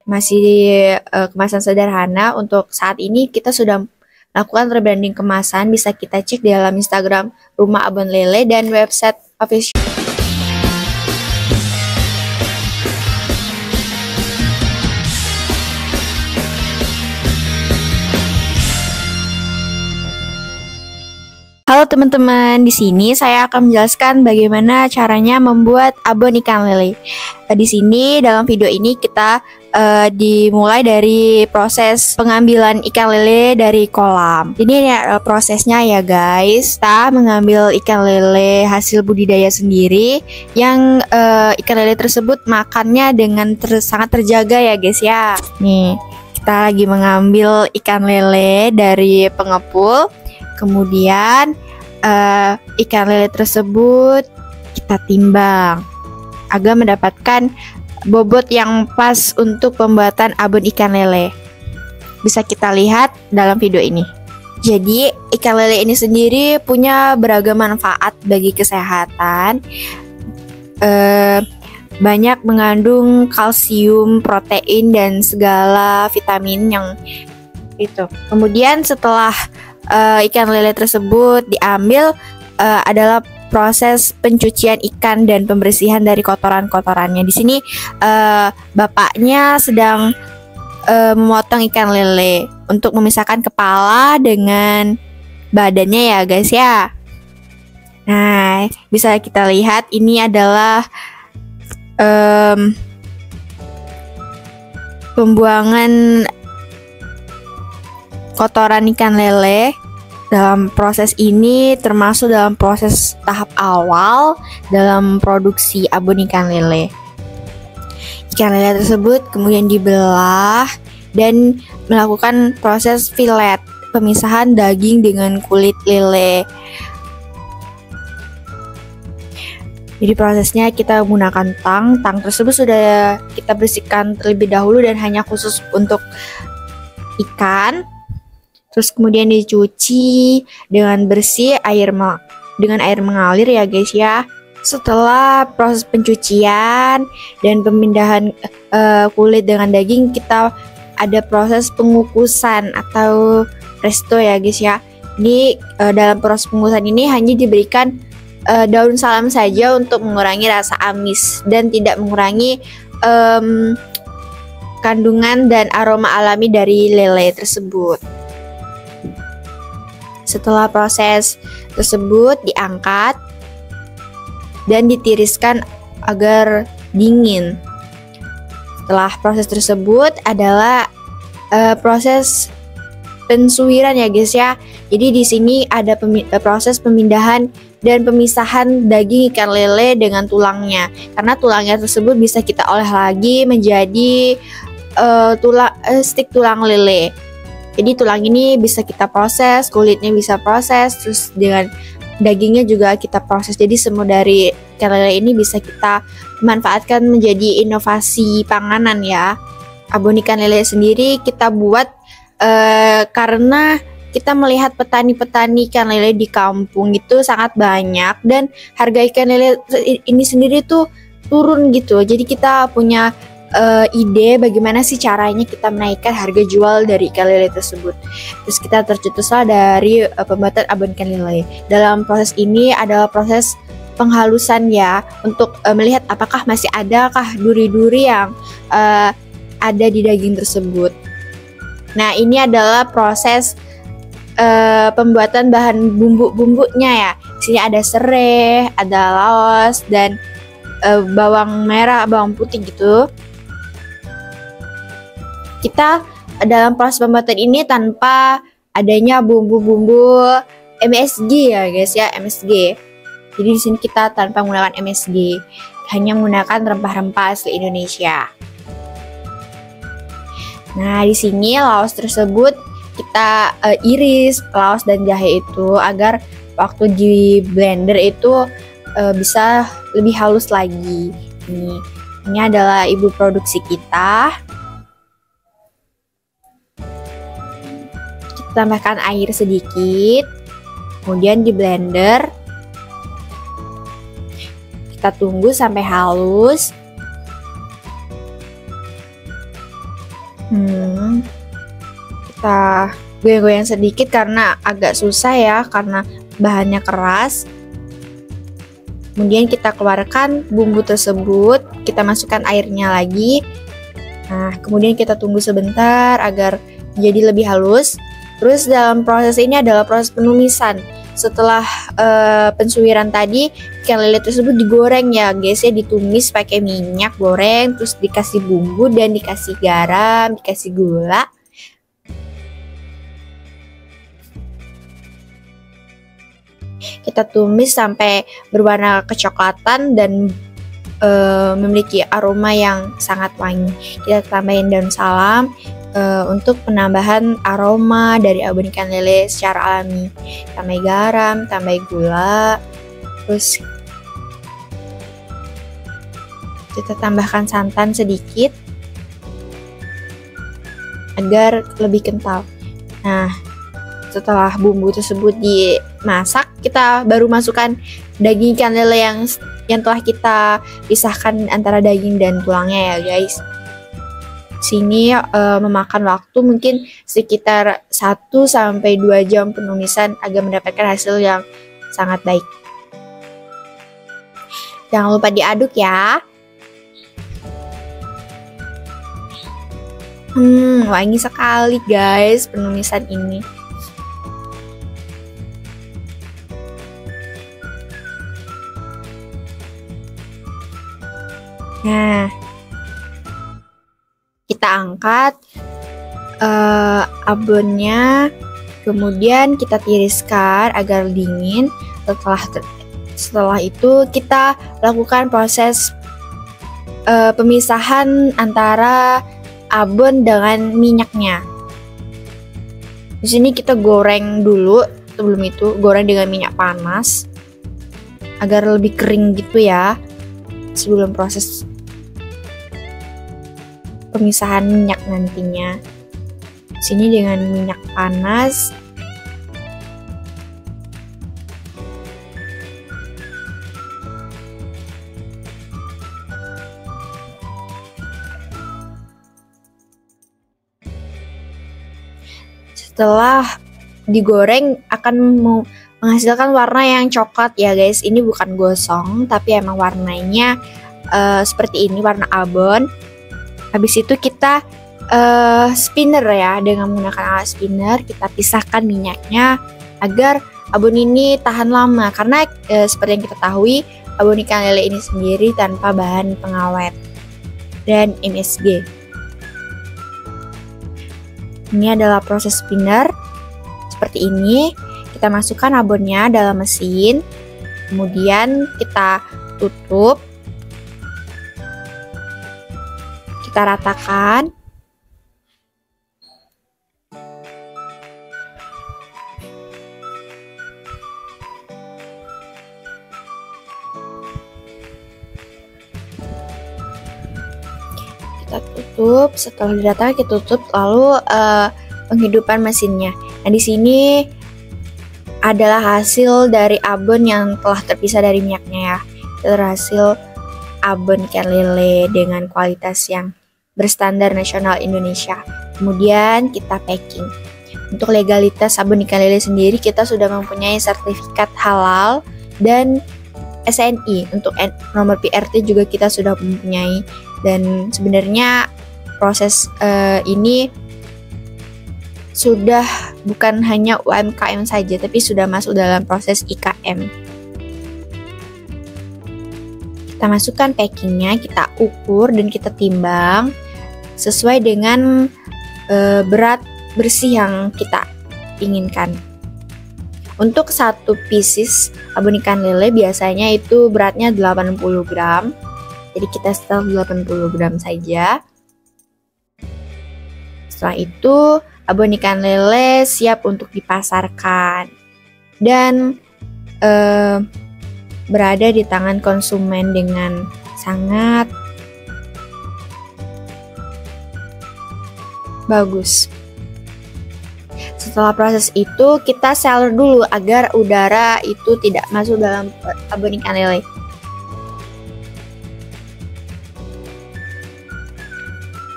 masih kemasan sederhana. Untuk saat ini kita sudah melakukan rebranding kemasan, bisa kita cek di dalam Instagram Rumah Abon Lele dan website official. Halo teman-teman, di sini saya akan menjelaskan bagaimana caranya membuat abon ikan lele. Di sini dalam video ini kita dimulai dari proses pengambilan ikan lele dari kolam. Ini ya prosesnya ya guys. Kita mengambil ikan lele hasil budidaya sendiri yang ikan lele tersebut makannya dengan sangat terjaga ya guys ya. Nih, kita lagi mengambil ikan lele dari pengepul. Kemudian ikan lele tersebut kita timbang agar mendapatkan bobot yang pas untuk pembuatan abon ikan lele. Bisa kita lihat dalam video ini. Jadi ikan lele ini sendiri punya beragam manfaat bagi kesehatan. Banyak mengandung kalsium, protein, dan segala vitamin yang itu. Kemudian setelah ikan lele tersebut diambil, adalah proses pencucian ikan dan pembersihan dari kotoran-kotorannya. Di sini bapaknya sedang memotong ikan lele untuk memisahkan kepala dengan badannya ya guys ya. Nah, bisa kita lihat ini adalah pembuangan kotoran ikan lele. Dalam proses ini termasuk dalam proses tahap awal dalam produksi abon ikan lele. Ikan lele tersebut kemudian dibelah dan melakukan proses filet, pemisahan daging dengan kulit lele. Jadi prosesnya kita menggunakan tang. Tang tersebut sudah kita bersihkan terlebih dahulu dan hanya khusus untuk ikan. Terus kemudian dicuci dengan bersih dengan air mengalir ya guys ya. Setelah proses pencucian dan pemindahan kulit dengan daging, kita ada proses pengukusan atau resto ya guys ya. Ini dalam proses pengukusan ini hanya diberikan daun salam saja untuk mengurangi rasa amis dan tidak mengurangi kandungan dan aroma alami dari lele tersebut. Setelah proses tersebut diangkat dan ditiriskan agar dingin. Setelah proses tersebut adalah proses pensuiran ya guys ya. Jadi di sini ada proses pemindahan dan pemisahan daging ikan lele dengan tulangnya. Karena tulangnya tersebut bisa kita olah lagi menjadi stik tulang lele. Jadi tulang ini bisa kita proses, kulitnya bisa proses, terus dengan dagingnya juga kita proses. Jadi semua dari ikan lele ini bisa kita manfaatkan menjadi inovasi panganan ya. Abon ikan lele sendiri kita buat karena kita melihat petani-petani ikan lele di kampung itu sangat banyak dan harga ikan lele ini sendiri tuh turun gitu. Jadi kita punya ide bagaimana sih caranya kita menaikkan harga jual dari ikan lele tersebut. Terus kita tercetuslah dari pembuatan abon ikan lele. Dalam proses ini adalah proses penghalusan ya, untuk melihat apakah masih adakah duri-duri yang ada di daging tersebut. Nah, ini adalah proses pembuatan bahan bumbu-bumbunya ya. Di sini ada serai, ada laos, dan bawang merah, bawang putih gitu. Kita dalam proses pembuatan ini tanpa adanya bumbu-bumbu MSG ya guys ya, MSG. Jadi di sini kita tanpa menggunakan MSG, hanya menggunakan rempah-rempah asli Indonesia. Nah, di sini laos tersebut kita iris laos dan jahe itu agar waktu di blender itu bisa lebih halus lagi. Ini adalah ibu produksi kita. Kita tambahkan air sedikit, kemudian di blender. Kita tunggu sampai halus. Kita goyang-goyang sedikit karena agak susah ya, karena bahannya keras. Kemudian kita keluarkan bumbu tersebut, kita masukkan airnya lagi. Nah, kemudian kita tunggu sebentar agar jadi lebih halus. Terus dalam proses ini adalah proses penumisan. Setelah pensuiran tadi, ikan lele tersebut digoreng ya guys ya, ditumis pakai minyak goreng, terus dikasih bumbu dan dikasih garam, dikasih gula. Kita tumis sampai berwarna kecoklatan dan memiliki aroma yang sangat wangi. Kita tambahin daun salam untuk penambahan aroma dari abon ikan lele secara alami. Tambah garam, tambah gula, terus kita tambahkan santan sedikit agar lebih kental. Nah, setelah bumbu tersebut dimasak, kita baru masukkan daging ikan lele yang telah kita pisahkan antara daging dan tulangnya ya guys. Sini memakan waktu mungkin sekitar 1-2 jam penumisan agar mendapatkan hasil yang sangat baik. Jangan lupa diaduk ya. Wangi sekali guys penumisan ini. Nah, kita angkat abonnya, kemudian kita tiriskan agar dingin. Setelah itu kita lakukan proses pemisahan antara abon dengan minyaknya. Di sini kita goreng dulu, sebelum itu goreng dengan minyak panas agar lebih kering gitu ya, sebelum proses pemisahan minyak nantinya. Sini dengan minyak panas. Setelah digoreng akan menghasilkan warna yang coklat ya guys. Ini bukan gosong tapi emang warnanya seperti ini, warna abon. Habis itu kita spinner ya, dengan menggunakan alat spinner kita pisahkan minyaknya agar abon ini tahan lama, karena seperti yang kita tahui abon ikan lele ini sendiri tanpa bahan pengawet dan MSG. Ini adalah proses spinner seperti ini. Kita masukkan abonnya dalam mesin, kemudian kita tutup, kita ratakan. Kita tutup, setelah diratakan kita tutup, lalu penghidupan mesinnya. Nah, di sini adalah hasil dari abon yang telah terpisah dari minyaknya ya. Terhasil abon ikan lele dengan kualitas yang berstandar nasional Indonesia. Kemudian kita packing. Untuk legalitas abon ikan lele sendiri kita sudah mempunyai sertifikat halal dan SNI. Untuk nomor PRT juga kita sudah mempunyai. Dan sebenarnya proses ini sudah bukan hanya UMKM saja, tapi sudah masuk dalam proses IKM. Kita masukkan packingnya, kita ukur dan kita timbang sesuai dengan berat bersih yang kita inginkan. Untuk satu pieces abon ikan lele biasanya itu beratnya 80 gram. Jadi kita setel 80 gram saja. Setelah itu abon ikan lele siap untuk dipasarkan dan berada di tangan konsumen dengan sangat bagus. Setelah proses itu kita sealer dulu agar udara itu tidak masuk dalam abon ikan lele.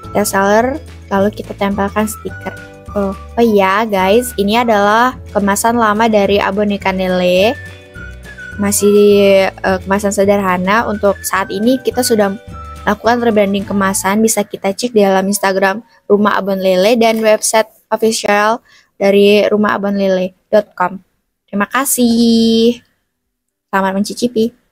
Kita sealer lalu kita tempelkan stiker. Oh iya guys, ini adalah kemasan lama dari abon ikan lele. Masih kemasan sederhana. Untuk saat ini kita sudah lakukan rebranding kemasan. Bisa kita cek di dalam Instagram Rumah Abon Lele dan website official dari rumahabonlele.com. Terima kasih. Selamat mencicipi.